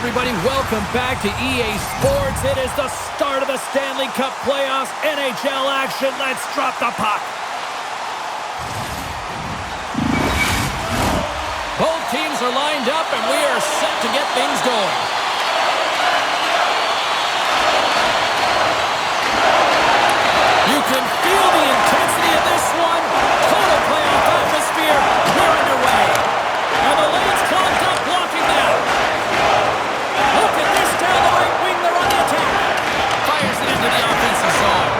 everybody. Welcome back to EA Sports. It is the start of the Stanley Cup playoffs. NHL action. Let's drop the puck. Both teams are lined up, and we are set to get things going. You can feel the intensity of this one. Total playoff atmosphere. We're underway. And the lane's clogged up, blocking that. Look at this down the right wing. They're on the attack. Fires it into the offensive zone.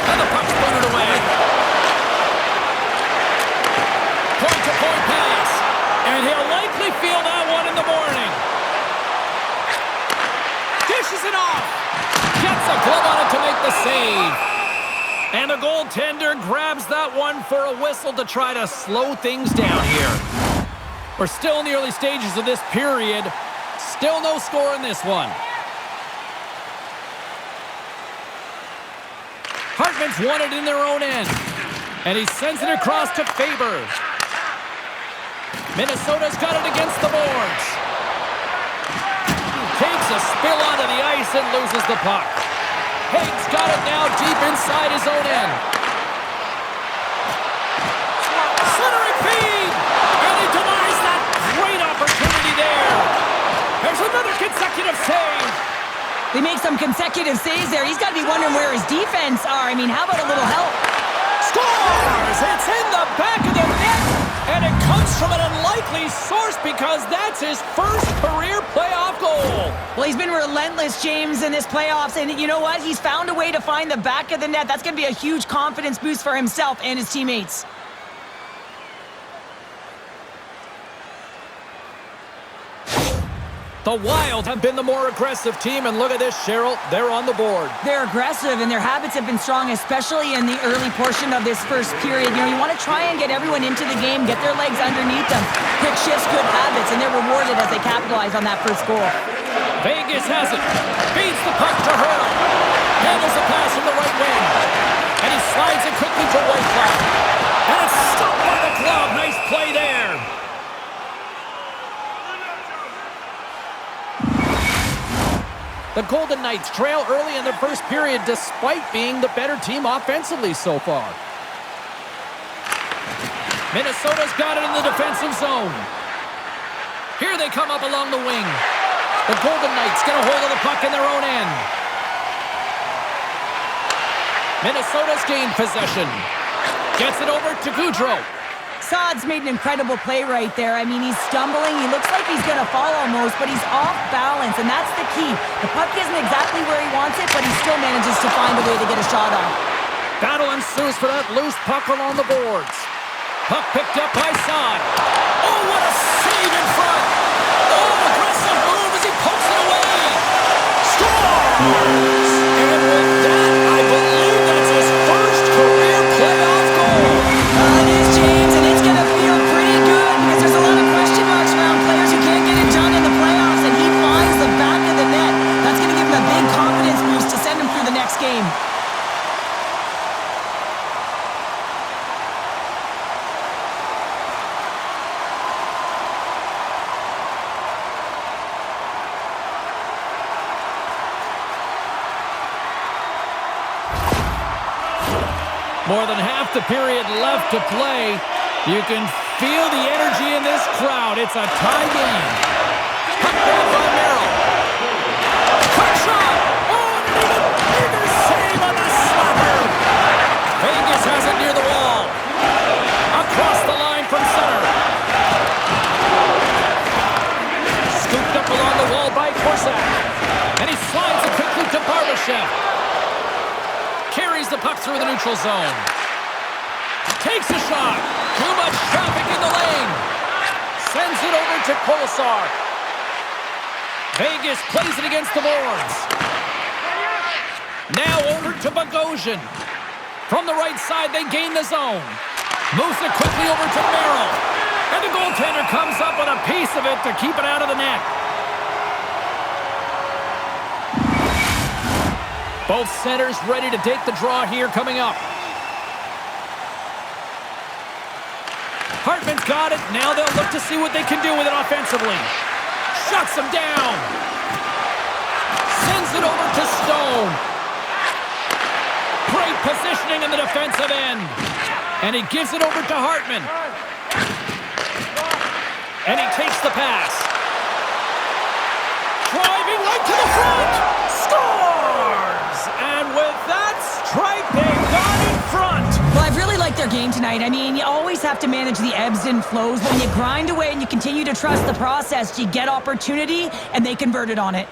And the puck's booted away. Point-to-point pass. And he'll likely feel that one in the morning. Dishes it off. Gets a glove on it to make the save. And the goaltender grabs that one for a whistle to try to slow things down here. We're still in the early stages of this period. Still no score in this one. Hartman's won it in their own end. And he sends it across to Faber. Minnesota's got it against the boards. Takes a spill onto the ice and loses the puck. Haig's got it now deep inside his own end. Slithering feed! And he denies that great opportunity there. There's another consecutive save. They make some consecutive saves there. He's got to be wondering where his defense are. I mean, how about a little help? Scores! It's in the back of the net. And it comes from an unlikely source because that's his first career playoff goal. Well, he's been relentless, James, in this playoffs. And you know what? He's found a way to find the back of the net. That's going to be a huge confidence boost for himself and his teammates. The Wild have been the more aggressive team, and look at this, Cheryl. They're on the board. They're aggressive, and their habits have been strong, especially in the early portion of this first period. You know, you want to try and get everyone into the game, get their legs underneath them. Quick shifts, good habits, and they're rewarded as they capitalize on that first goal. Vegas has it. Feeds the puck to Hurdle. Handles the pass from the right wing. And he slides it quickly to Whitecloud. And it's stopped by the glove. Nice play there. The Golden Knights trail early in the first period despite being the better team offensively so far. Minnesota's got it in the defensive zone. Here they come up along the wing. The Golden Knights get a hold of the puck in their own end. Minnesota's gained possession. Gets it over to Gaudreau. Saad's made an incredible play right there. I mean, he's stumbling. He looks like he's going to fall almost, but he's off balance, and that's the key. The puck isn't exactly where he wants it, but he still manages to find a way to get a shot off. Battle ensues for that loose puck along the boards. Puck picked up by Saad. Oh, what a save in front! Oh, aggressive move as he pokes it away! Scores! And with that, I believe that's his first career playoff goal. It is, James, and it's going to feel pretty good because there's a lot of question marks around players who can't get it done in the playoffs, and he finds the back of the net. That's going to give him a big confidence boost to send him through the next game. More than half the period left to play. You can feel the energy in this crowd. It's a tie game. Puck back by Merrill. Quick shot. Oh, and an even bigger save on the slapper. Vegas has it near the wall. Across the line from center. Scooped up along the wall by Korsak. And he slides it quickly to Barbashev. Carries the puck through the neutral zone. Takes a shot. Too much traffic in the lane. Sends it over to Kolesar. Vegas plays it against the boards. Now over to Bogosian. From the right side, they gain the zone. Moves it quickly over to Merrill. And the goaltender comes up with a piece of it to keep it out of the net. Both centers ready to take the draw here coming up. Hartman's got it. Now they'll look to see what they can do with it offensively. Shuts him down. Sends it over to Stone. Great positioning in the defensive end. And he gives it over to Hartman. And he takes the pass. Driving right to the front. Scores! And with that strike, they've got in front. Well, I've really liked their game tonight. I mean, you always have to manage the ebbs and flows. When you grind away and you continue to trust the process, you get opportunity, and they converted on it.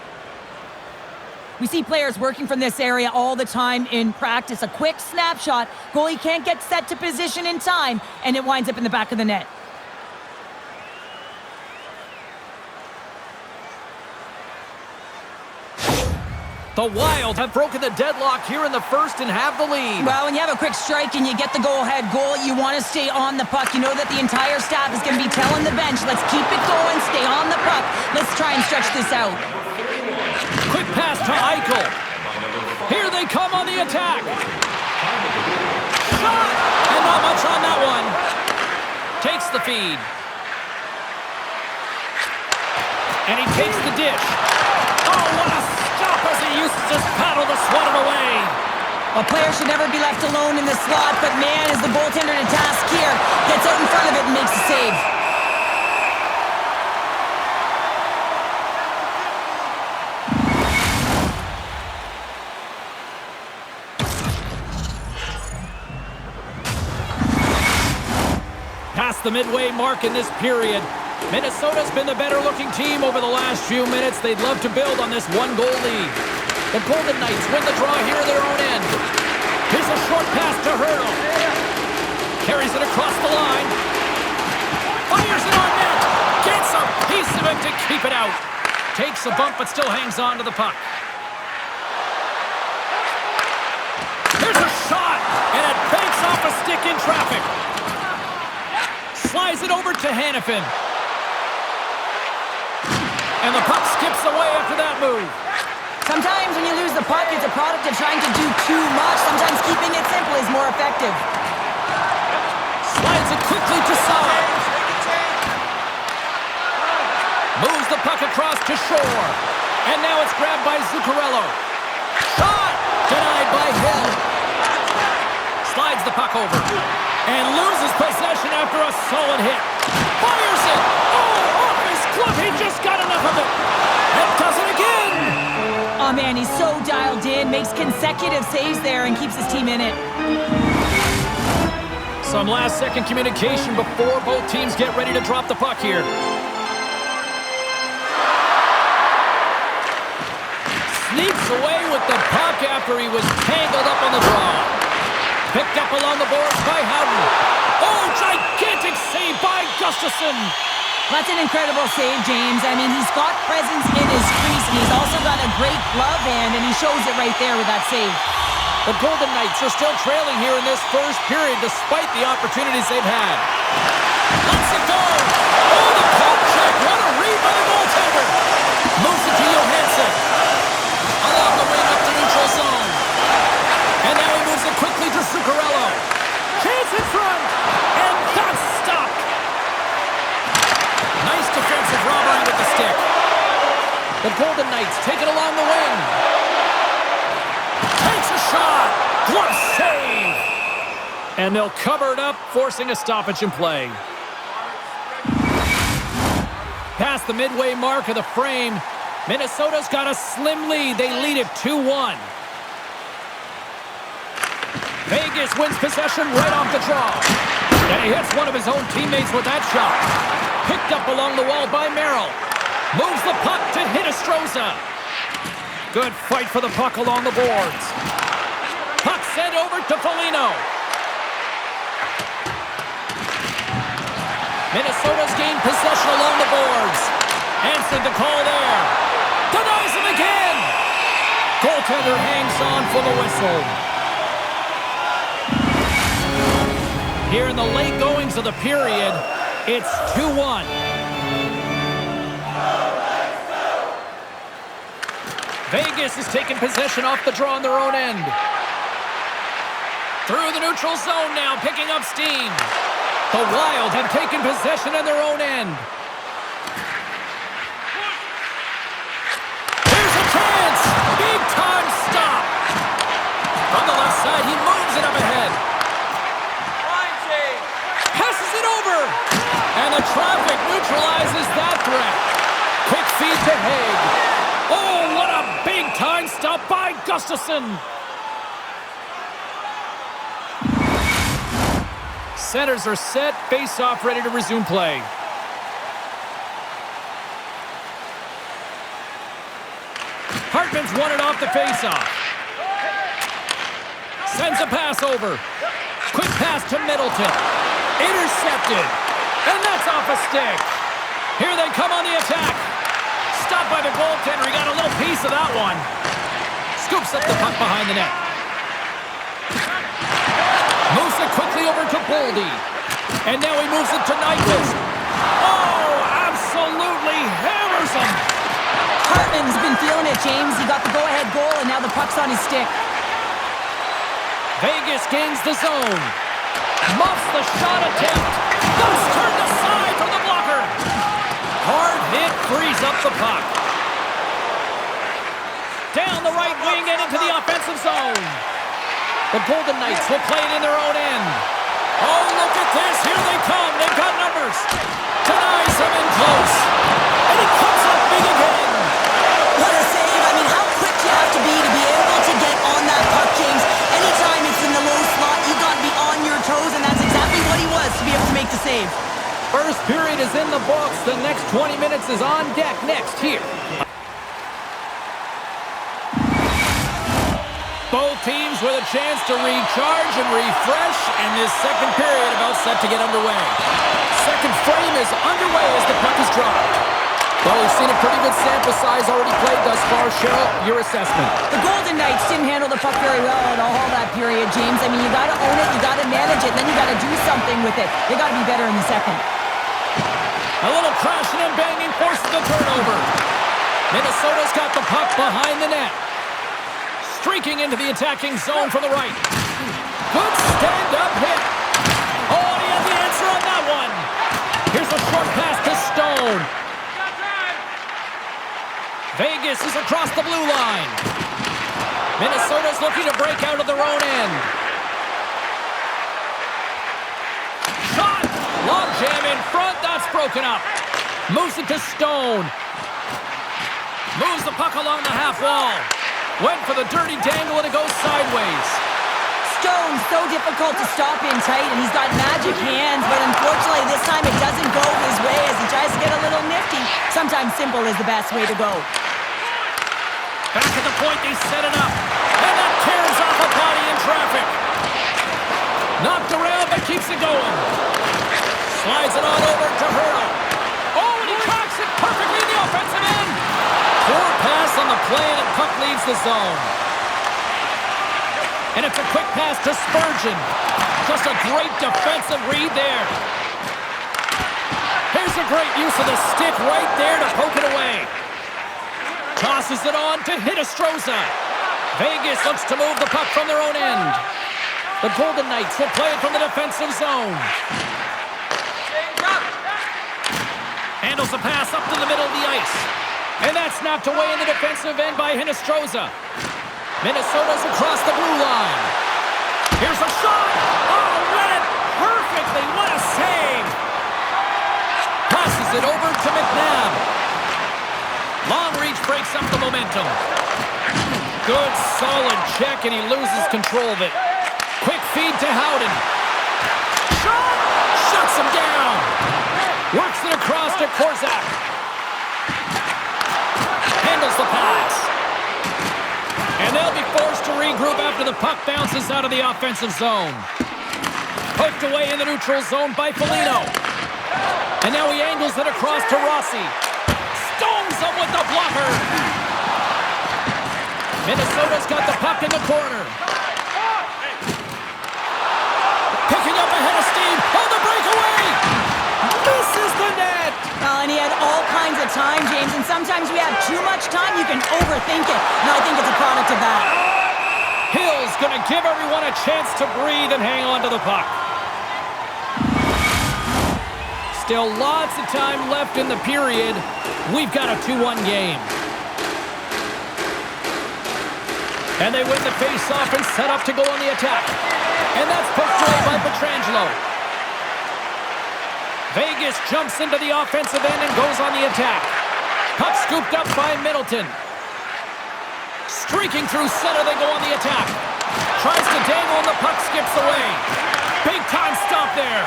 We see players working from this area all the time in practice. A quick snapshot, goalie can't get set to position in time, and it winds up in the back of the net. The Wild have broken the deadlock here in the first and have the lead. Well, when you have a quick strike and you get the go-ahead goal, you want to stay on the puck. You know that the entire staff is going to be telling the bench, let's keep it going, stay on the puck. Let's try and stretch this out. Quick pass to Eichel. Here they come on the attack. Shot! And not much on that one. Takes the feed. And he takes the dish. Oh, what a stop as he uses his paddle to swat it away. A player should never be left alone in the slot, but man, is the goaltender to task here. Gets out in front of it and makes a save. Past the midway mark in this period. Minnesota's been the better-looking team over the last few minutes. They'd love to build on this one-goal lead. The Golden Knights win the draw here at their own end. Here's a short pass to Hurdle. Carries it across the line. Fires it on net. Gets a piece of it to keep it out. Takes a bump but still hangs on to the puck. Here's a shot, and it banks off a stick in traffic. Slides it over to Hanifin. And the puck skips away after that move. Sometimes when you lose the puck, it's a product of trying to do too much. Sometimes keeping it simple is more effective. Slides it quickly to Saad. Moves the puck across to Shore. And now it's grabbed by Zuccarello. Shot! Denied by Hill. Slides the puck over. And loses possession after a solid hit. Fires it! Oh, off his glove! He just got enough of it! And does it again! Oh man, he's so dialed in, makes consecutive saves there and keeps his team in it. Some last-second communication before both teams get ready to drop the puck here. Sneaks away with the puck after he was tangled up on the draw. Picked up along the boards by Howden. Oh, gigantic save by Gustafsson. That's an incredible save, James. I mean, he's got presence in his crease, and he's also got a great glove hand, and he shows it right there with that save. The Golden Knights are still trailing here in this first period despite the opportunities they've had. Let's it go. Oh, the poke check. What a read by the goaltender. Moves it to Johansson. Along the wing up the neutral zone. And now he moves it quickly to Zuccarello. Chance in front. And that's stopped. Nice defensive robbery with the stick. The Golden Knights take it along the wing. Takes a shot. Glove save. And they'll cover it up, forcing a stoppage in play. Past the midway mark of the frame, Minnesota's got a slim lead. They lead it 2-1. Vegas wins possession right off the draw. And he hits one of his own teammates with that shot. Picked up along the wall by Merrill. Moves the puck to Hinostroza. Good fight for the puck along the boards. Puck sent over to Foligno. Minnesota's gained possession along the boards. Answered the call there. Denies him again. Goaltender hangs on for the whistle. Here in the late goings of the period, it's 2-1. Vegas has taken possession off the draw on their own end. Through the neutral zone now, picking up steam. The Wild have taken possession on their own end. traffic neutralizes that threat. Quick feed to Haig. Oh, what a big-time stop by Gustafsson. Centers are set, face-off ready to resume play. Hartman's won it off the face-off. Sends a pass over. Quick pass to Middleton. Intercepted. And that's off a stick. Here they come on the attack. Stopped by the goaltender. He got a little piece of that one. Scoops up the puck behind the net. Moves it quickly over to Boldy. And now he moves it to Nyquist. Oh, absolutely hammers him. Hartman's been feeling it, James. He got the go-ahead goal, and now the puck's on his stick. Vegas gains the zone. Muffs the shot attempt. Goes turned aside from the blocker. Hard hit frees up the puck. Down the right wing and into the offensive zone. The Golden Knights will play it in their own end. Oh, look at this. Here they come. They've got numbers. Denies him in close. And he comes up big again. What a save. I mean, how quick you have to be able to get on that puck, James. Anytime it's in the low slot, you got to be on your toes, and that's exactly what he was to be able to make the save. First period is in the books. The next 20 minutes is on deck next here. Both teams with a chance to recharge and refresh, and this second period about set to get underway. Second frame is underway as the puck is dropped. Well, we've seen a pretty good sample size already played thus far. Cheryl, your assessment. The Golden Knights didn't handle the puck very well in all that period, James. I mean, you got to own it, you got to manage it, then you got to do something with it. They got to be better in the second. A little crashing and banging forces the turnover. Minnesota's got the puck behind the net. Streaking into the attacking zone from the right. Good stand-up hit. Oh, he had the answer on that one. Here's a short pass to Stone. Vegas is across the blue line. Minnesota's looking to break out of their own end. Shot! Long jam in front. That's broken up. Moves it to Stone. Moves the puck along the half wall. Went for the dirty dangle and it goes sideways. Stone's so difficult to stop in tight, and he's got magic hands, but unfortunately this time it doesn't go his way as he tries to get a little nifty. Sometimes simple is the best way to go. Back at the point, they set it up. And that tears off a body in traffic. Knocked around, but keeps it going. Slides it on over to Hurdle. Oh, and he tracks it perfectly in the offensive end. Poor pass on the play, and puck leaves the zone. And it's a quick pass to Spurgeon. Just a great defensive read there. Here's a great use of the stick right there to poke it away. Tosses it on to Hinostroza. Vegas looks to move the puck from their own end. The Golden Knights will play it from the defensive zone. Handles the pass up to the middle of the ice. And that's knocked away in the defensive end by Hinostroza. Minnesota's across the blue line. Here's a shot. Oh, read it perfectly. What a save. Passes it over to McNabb. Long reach breaks up the momentum. Good, solid check, and he loses control of it. Quick feed to Howden. Shot! Shuts him down. Works it across to Korczak. Handles the pass. And they'll be forced to regroup after the puck bounces out of the offensive zone. Poked away in the neutral zone by Foligno. And now he angles it across to Rossi. Stones him with the blocker. Minnesota's got the puck in the corner. Picking up ahead of steam. On the breakaway. Misses the net. And he had all kinds of time, James, and sometimes we have too much time, you can overthink it. And I think it's a product of that. Hill's going to give everyone a chance to breathe and hang on to the puck. Still lots of time left in the period. We've got a 2-1 game. And they win the face-off and set up to go on the attack. And that's pushed away by Pietrangelo. Vegas jumps into the offensive end and goes on the attack. Puck scooped up by Middleton. Streaking through center, they go on the attack. Tries to dangle and the puck skips away. Big time stop there.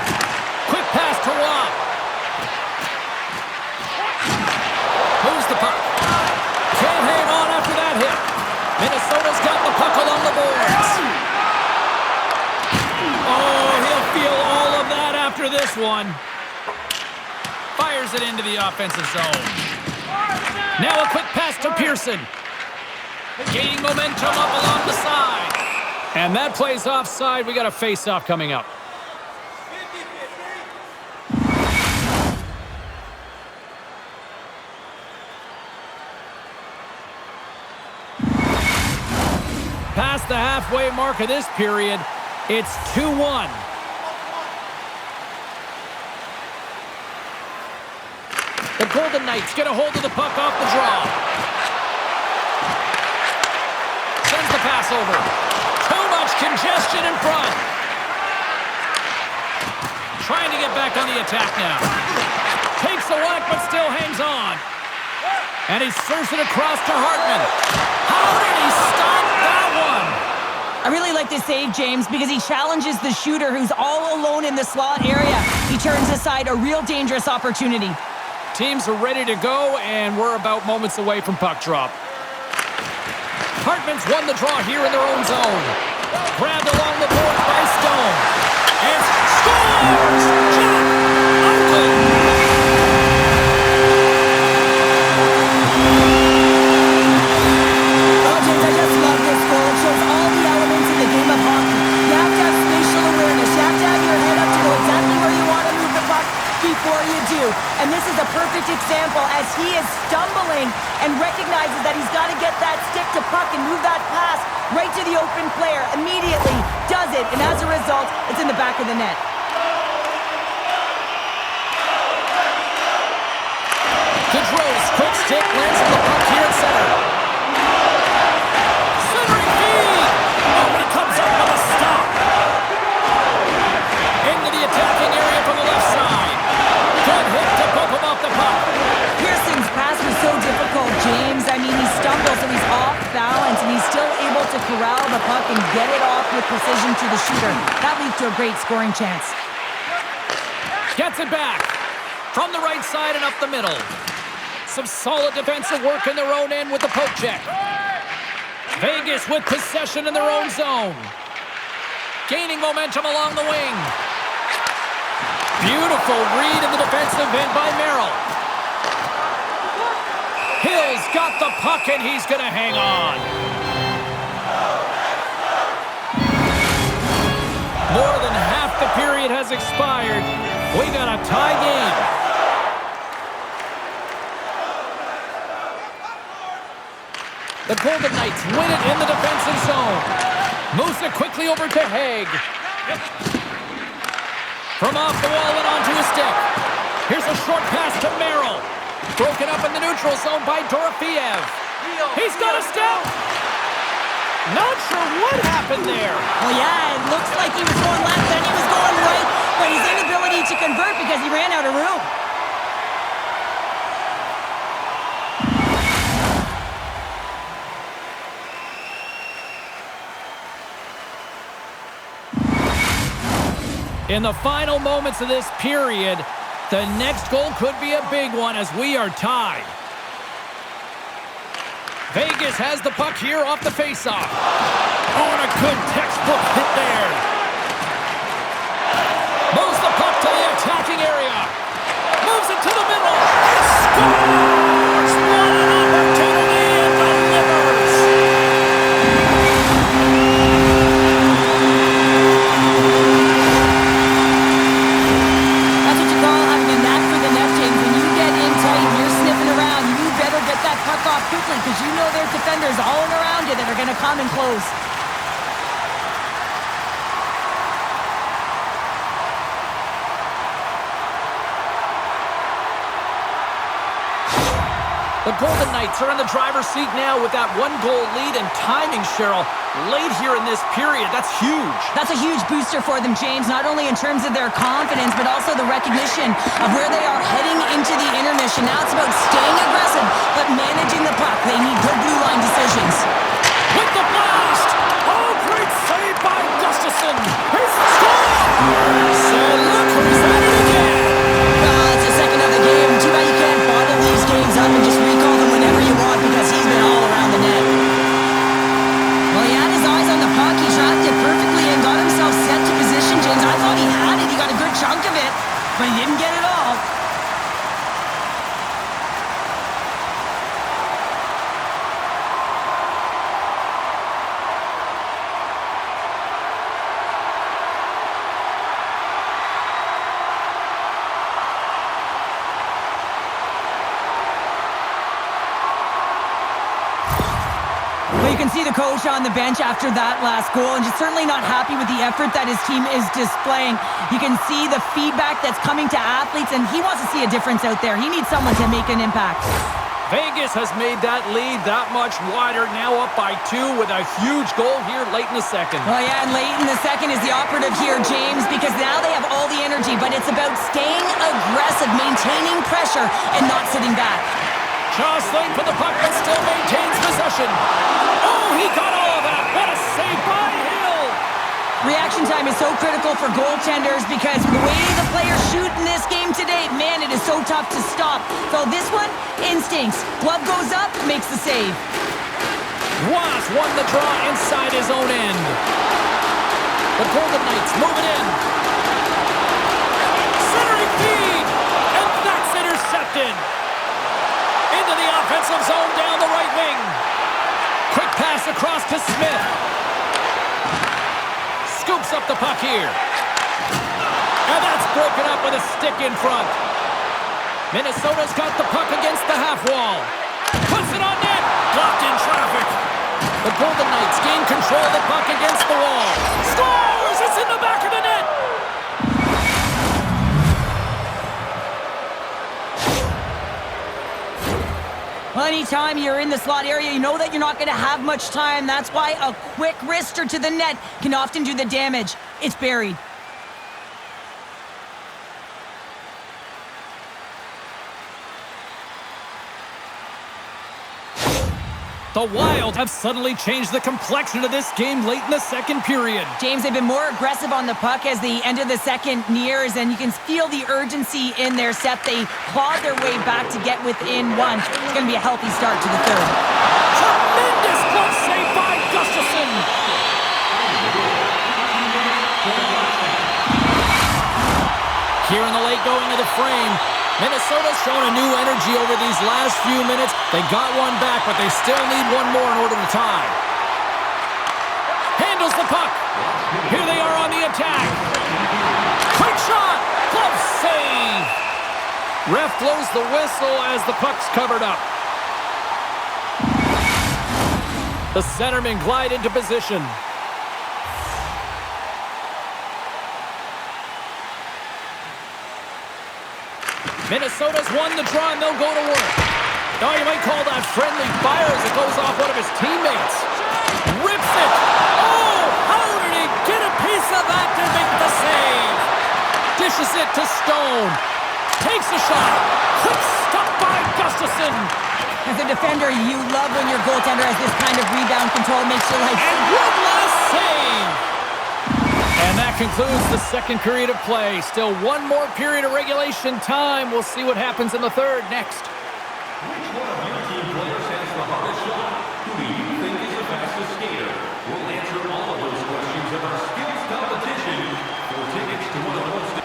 Quick pass to Rob. Moves the puck. Can't hang on after that hit. Minnesota's got the puck along the boards. Oh, he'll feel all of that after this one. Fires it into the offensive zone. Now a quick pass to Pearson. Gaining momentum up along the side. And that plays offside. We got a face-off coming up. Past the halfway mark of this period, it's 2-1. The Golden Knights get a hold of the puck off the draw. Sends the pass over. Too much congestion in front. Trying to get back on the attack now. Takes the whack but still hangs on. And he serves it across to Hartman. How did he stop that one? I really like this save, James, because he challenges the shooter who's all alone in the slot area. He turns aside a real dangerous opportunity. Teams are ready to go, and we're about moments away from puck drop. Hartman's won the draw here in their own zone. Grabbed along the board by Stone. And scores! Jack Eichel! Oh, James, I just love this goal. It shows all the elements in the game of hockey. You have to have spatial awareness. You have to have your head up to know exactly where you want to move the puck before you do. And this is a perfect example as he is stumbling and recognizes that he's got to get that stick to puck and move that pass right to the open player. Immediately does it, and as a result, it's in the back of the net. Gaudreau's quick stick lands on the puck here at center. Centering feed! Oh, he comes up with a stop. Into the attacking area from the left side. Good hit to bump him off the puck. Pearson's pass was so difficult, James. I mean, he stumbles and he's off balance, and he's still able to corral the puck and get it off with precision to the shooter. That leads to a great scoring chance. Gets it back. From the right side and up the middle. Some solid defensive work in their own end with the poke check. Vegas with possession in their own zone. Gaining momentum along the wing. Beautiful read in the defensive end by Merrill. Hill's got the puck and he's going to hang on. More than half the period has expired. We got a tie game. The Golden Knights win it in the defensive zone. Moves it quickly over to Haig. From off the wall and onto his stick. Here's a short pass to Merrill. Broken up in the neutral zone by Dorofeev. He's got a step. Not sure what happened there. Well, yeah, it looks like he was going left, then he was going right, but his inability to convert because he ran out of room. In the final moments of this period, the next goal could be a big one as we are tied. Vegas has the puck here off the faceoff. Oh, and a good textbook hit there. Moves the puck to the attacking area. Moves it to the middle. Scores! What an opportunity and delivers! That's what you call having a knack for the net, James. When you get in tight and you're sniffing around, you better get that puck off quickly because you know there's defenders all around you that are going to come and close. The Golden Knights are in the driver's seat now with that one-goal lead and timing, Cheryl, late here in this period. That's huge. That's a huge booster for them, James, not only in terms of their confidence, but also the recognition of where they are heading into the intermission. Now it's about staying aggressive, but managing the puck. They need good blue line decisions. With the blast! Oh, great save by Gustafsson! He's scored! So look who's at it again! It's the second of the game. Too bad you can't bottle these games up and just recall them whenever you want because he's been all around the net. Well, he had his eyes on the puck. He tracked it perfectly and got himself set to position, James. I thought he had it. He got a good chunk of it, but he didn't get it all. Well, you can see the coach on the bench after that last goal, and just certainly not happy with the effort that his team is displaying. You can see the feedback that's coming to athletes, and he wants to see a difference out there. He needs someone to make an impact. Vegas has made that lead that much wider, now up by 2 with a huge goal here late in the second. Well, yeah, and late in the second is the operative here, James, because now they have all the energy, but it's about staying aggressive, maintaining pressure, and not sitting back. Jostling for the puck, but still maintains possession. Oh, he got all of that. What a save by Hill. Reaction time is so critical for goaltenders because the way the players shoot in this game today, man, it is so tough to stop. So this one, instincts. Glove goes up, makes the save. Ross won the draw inside his own end. The Golden Knights move it in. Centering feed, and that's intercepted. Into the offensive zone down the right wing. Quick pass across to Smith. Scoops up the puck here. And that's broken up with a stick in front. Minnesota's got the puck against the half wall. Puts it on net. Blocked in traffic. The Golden Knights gain control of the puck against the wall. Scores! It's in the back of the net. Well, anytime you're in the slot area, you know that you're not going to have much time. That's why a quick wrister to the net can often do the damage. It's buried. The Wild have suddenly changed the complexion of this game late in the second period. James, they've been more aggressive on the puck as the end of the second nears, and you can feel the urgency in their set. They clawed their way back to get within one. It's going to be a healthy start to the third. Tremendous glove save by Gustafsson. Here in the late going of the frame, Minnesota's shown a new energy over these last few minutes. They got one back, but they still need one more in order to tie. Handles the puck. Here they are on the attack. Quick shot. Glove save. Ref blows the whistle as the puck's covered up. The centermen glide into position. Minnesota's won the draw, and they'll go to work. Now you might call that friendly fire as it goes off one of his teammates. Rips it. Oh, how did he get a piece of that to make the save? Dishes it to Stone. Takes a shot. Quick stop by Gustafsson. As a defender, you love when your goaltender has this kind of rebound control. Makes your life... And one last save. And that concludes the second period of play. Still one more period of regulation time. We'll see what happens in the third next. Which one of your team players has the hardest shot? Who do you think is the fastest skater? We'll answer all of those questions of our skills competition. For tickets to one of the most...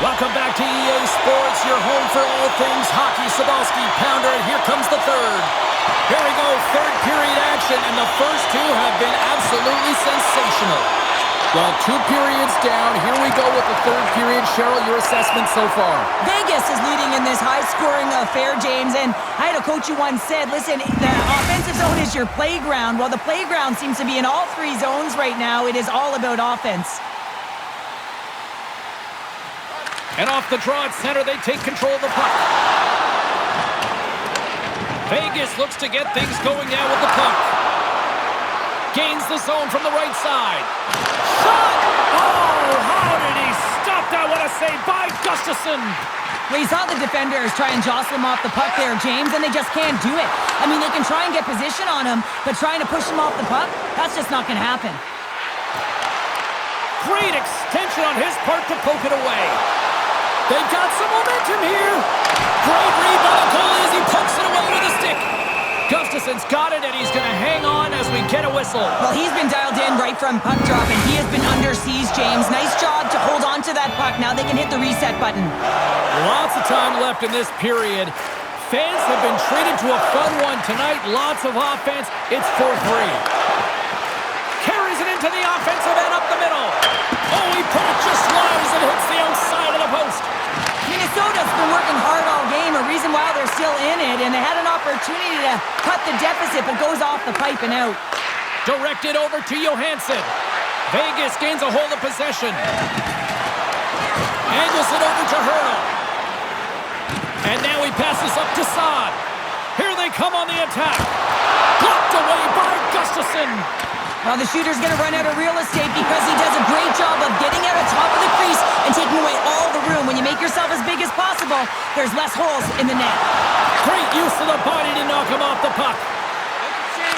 Welcome back to EA Sports, your home for all things hockey. Sabalski, Pounder, and here comes the third. Here we go, third period action, and the first two have been absolutely sensational. Well, 2 periods down. Here we go with the third period. Cheryl, your assessment so far? Vegas is leading in this high-scoring affair, James, and I had a coach who once said, listen, the offensive zone is your playground. Well, the playground seems to be in all 3 zones right now. It is all about offense. And off the draw at center, they take control of the puck. Vegas looks to get things going now with the puck. Gains the zone from the right side. Shot! Oh, how did he stop that? What a save by Gustafsson. Well, you saw the defenders try and jostle him off the puck there, James, and they just can't do it. I mean, they can try and get position on him, but trying to push him off the puck, that's just not going to happen. Great extension on his part to poke it away. They've got some momentum here. Great read by the goalie as he pokes it away with a stick. Gustafsson's got it, and he's going to hang on as we get a whistle. Well, he's been dialed in right from puck drop, and he has been under siege, James. Nice job to hold on to that puck. Now they can hit the reset button. Lots of time left in this period. Fans have been treated to a fun one tonight. Lots of offense. It's 4-3. Carries it into the offensive end up the middle. Oh, he put it just wide as it hits the outside of the post. Minnesota's been working hard all game, a reason why they're still in it, and they had an opportunity to cut the deficit, but goes off the pipe and out. Directed over to Johansson. Vegas gains a hold of possession. Angles it over to Hurdle. And now he passes up to Saad. Here they come on the attack. Blocked away by Gustafsson. Well, the shooter's going to run out of real estate because he does a great job of getting out of top of the crease and taking away all the room. When you make yourself as big as possible, there's less holes in the net. Great use of the body to knock him off the puck.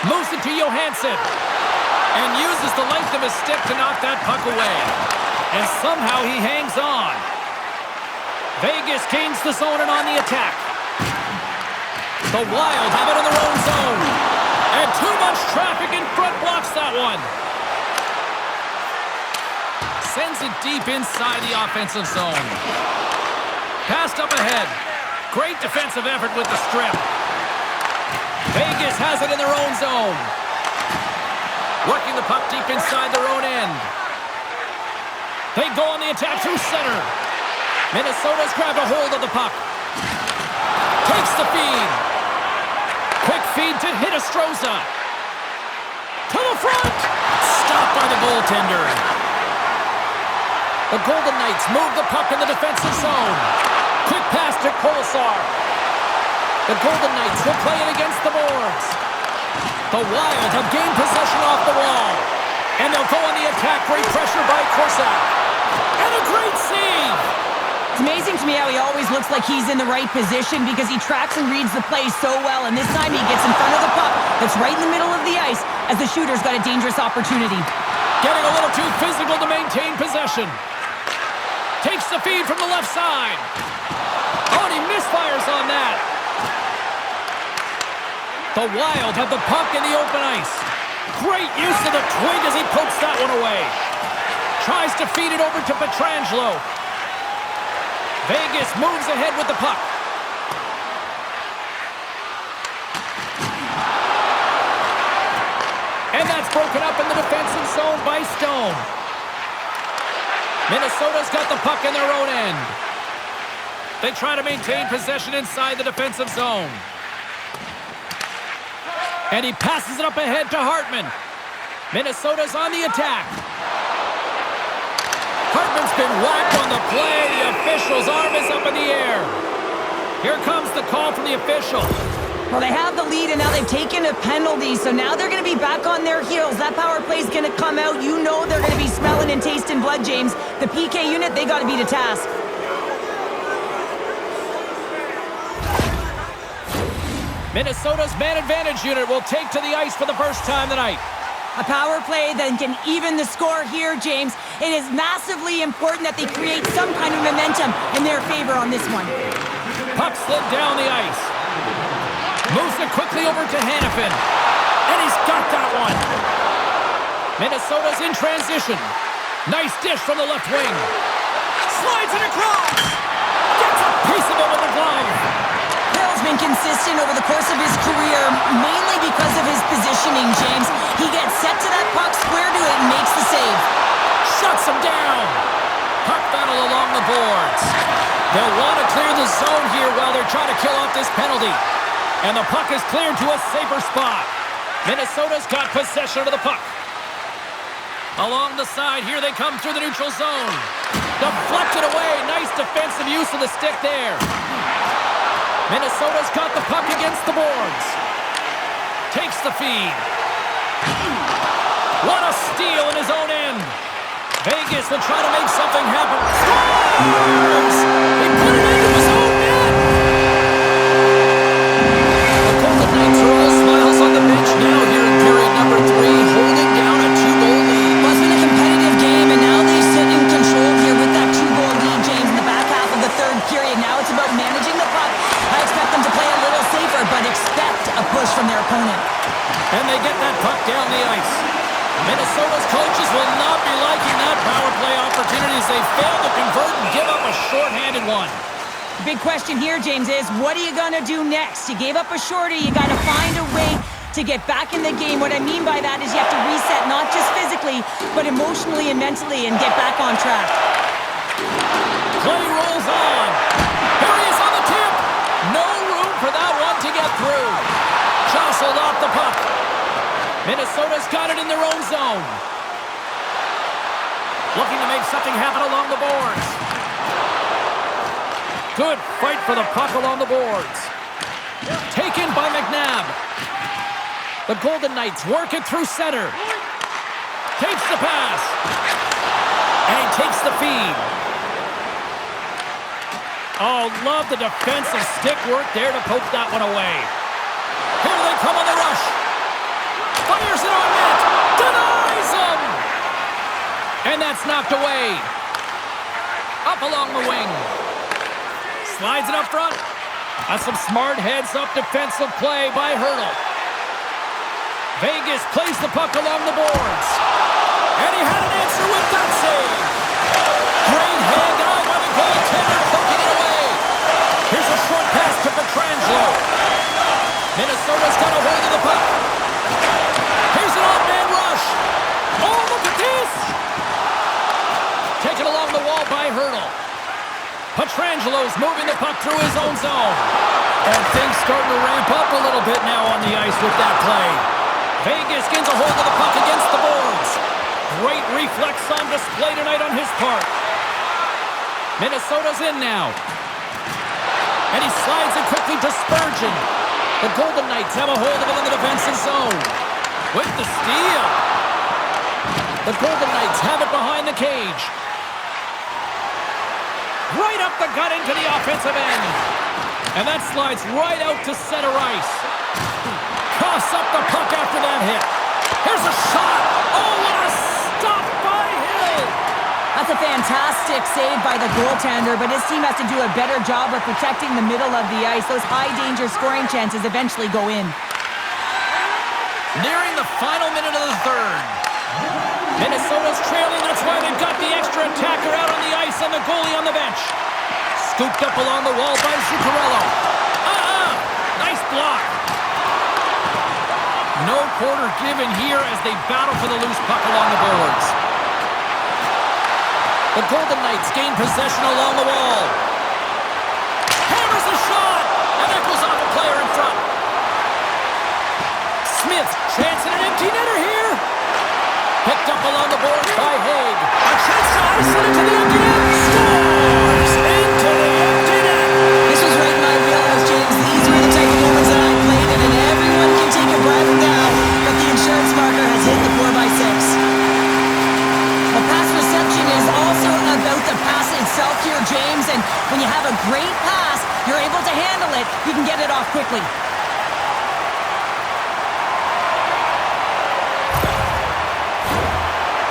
Moves it to Johansson. And uses the length of his stick to knock that puck away. And somehow he hangs on. Vegas gains the zone and on the attack. The Wild have it in their own zone. And too much traffic in front blocks that one. Sends it deep inside the offensive zone. Passed up ahead. Great defensive effort with the strip. Vegas has it in their own zone. Working the puck deep inside their own end. They go on the attack through center. Minnesota's grabbed a hold of the puck. Takes the feed. Quick feed to Hinostroza. To the front. Stopped by the goaltender. The Golden Knights move the puck in the defensive zone. Quick pass to Kolesar. The Golden Knights will play it against the boards. The Wild have gained possession off the wall. And they'll go on the attack. Great pressure by Korsak. And a great save. It's amazing to me how he always looks like he's in the right position because he tracks and reads the play so well, and this time he gets in front of the puck that's right in the middle of the ice as the shooter's got a dangerous opportunity. Getting a little too physical to maintain possession. Takes the feed from the left side. Oh, and he misfires on that. The Wild have the puck in the open ice. Great use of the twig as he pokes that one away. Tries to feed it over to Pietrangelo. Vegas moves ahead with the puck. And that's broken up in the defensive zone by Stone. Minnesota's got the puck in their own end. They try to maintain possession inside the defensive zone. And he passes it up ahead to Hartman. Minnesota's on the attack. Hartman's been whacked on the play. The official's arm is up in the air. Here comes the call from the official. Well, they have the lead, and now they've taken a penalty, so now they're going to be back on their heels. That power play is going to come out. You know they're going to be smelling and tasting blood, James. The PK unit, they got to be to task. Minnesota's man advantage unit will take to the ice for the first time tonight. A power play that can even the score here, James. It is massively important that they create some kind of momentum in their favor on this one. Puck slid down the ice. Moves it quickly over to Hannafin. And he's got that one. Minnesota's in transition. Nice dish from the left wing. Slides it across. Gets a piece of it with the glove. Hill's been consistent over the course of his career, mainly because of his positioning, James. He gets set to that puck, square to it, and makes the save. Shuts him down. Puck battle along the boards. They'll want to clear the zone here while they're trying to kill off this penalty. And the puck is cleared to a safer spot. Minnesota's got possession of the puck. Along the side, here they come through the neutral zone. Deflected away. Nice defensive use of the stick there. Minnesota's got the puck against the boards. Takes the feed. What a steal in his own end. Vegas will try to make something happen. Scores! He put it into his own net. The Golden Knights are all smiles on the bench now here in period number 3, holding down a 2-goal lead. Well, it's been a competitive game, and now they sit in control here with that 2-goal lead, James, in the back half of the third period. Now it's about managing the puck. I expect them to play a little safer, but expect a push from their opponent. And they get that puck down the ice. Minnesota's coaches will not be liking that power play opportunities. They fail to convert and give up a shorthanded one. The big question here, James, is what are you going to do next? You gave up a shorty. You got to find a way to get back in the game. What I mean by that is you have to reset, not just physically, but emotionally and mentally, and get back on track. Play rolls on. Here he is on the tip. No room for that one to get through. Jostled off the puck. Minnesota's got it in their own zone. Looking to make something happen along the boards. Good fight for the puck along the boards. Taken by McNabb. The Golden Knights work it through center. Takes the pass. And he takes the feed. Oh, love the defensive stick work there to poke that one away. Here they come on the rush. Fires it on net. Denies him. And that's knocked away. Up along the wing. Slides it up front. That's some smart heads-up defensive play by Hurdle. Vegas plays the puck along the boards. And he had an answer with that save. Great hand eye by the goaltender, poking it away. Here's a short pass to Pietrangelo. Minnesota's got a hold of the puck. Here's an odd-man rush. Oh, look at this! Taken along the wall by Hurdle. Pietrangelo's moving the puck through his own zone. And things starting to ramp up a little bit now on the ice with that play. Vegas gains a hold of the puck against the boards. Great reflex on display tonight on his part. Minnesota's in now. And he slides it quickly to Spurgeon. The Golden Knights have a hold of it in the defensive zone. With the steal. The Golden Knights have it behind the cage. Right up the gut into the offensive end. And that slides right out to center ice. Coughs up the puck after that hit. Here's a shot. Oh, what a stop by Hill. That's a fantastic save by the goaltender, but his team has to do a better job of protecting the middle of the ice. Those high-danger scoring chances eventually go in. Nearing the final minute of the third. Minnesota's trailing. That's why they've got the extra attacker out on the ice and the goalie on the bench. Scooped up along the wall by Zuccarello. Nice block. No quarter given here as they battle for the loose puck along the boards. The Golden Knights gain possession along the wall. Hammers a shot, and that goes off a player in front. Smith, chance at an empty netter here. Picked up along the boards by Haig. A chance to ice it into the empty net. Scores into the empty net. This was right in my wheelhouse, James. These were the type of moments that I played in, and everyone can take a breath now. But the insurance marker has hit the 4x6. The pass reception is also about the pass itself here, James. And when you have a great pass, you're able to handle it. You can get it off quickly.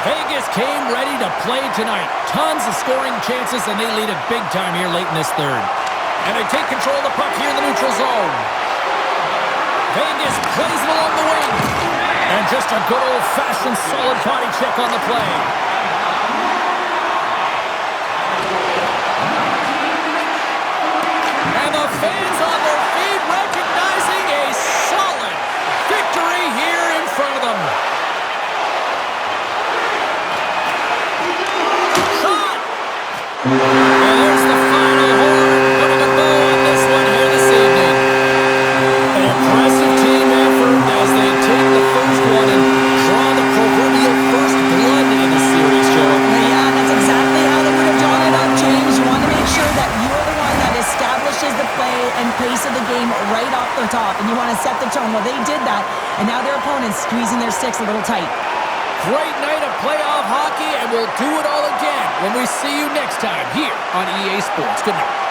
Vegas came ready to play tonight. Tons of scoring chances, and they lead it big time here late in this third. And they take control of the puck here in the neutral zone. Vegas plays it along the wing. And just a good old-fashioned solid body check on the play. And the fans on their feet recognizing a solid victory here in front of them. And there's the final horn, putting a bow on this one here this evening. An impressive team effort as they take the first one and draw the proverbial first blood pace of the game right off the top, and you want to set the tone. Well, they did that, and now their opponent's squeezing their sticks a little tight. Great night of playoff hockey, and we'll do it all again when we see you next time here on EA Sports. Good night.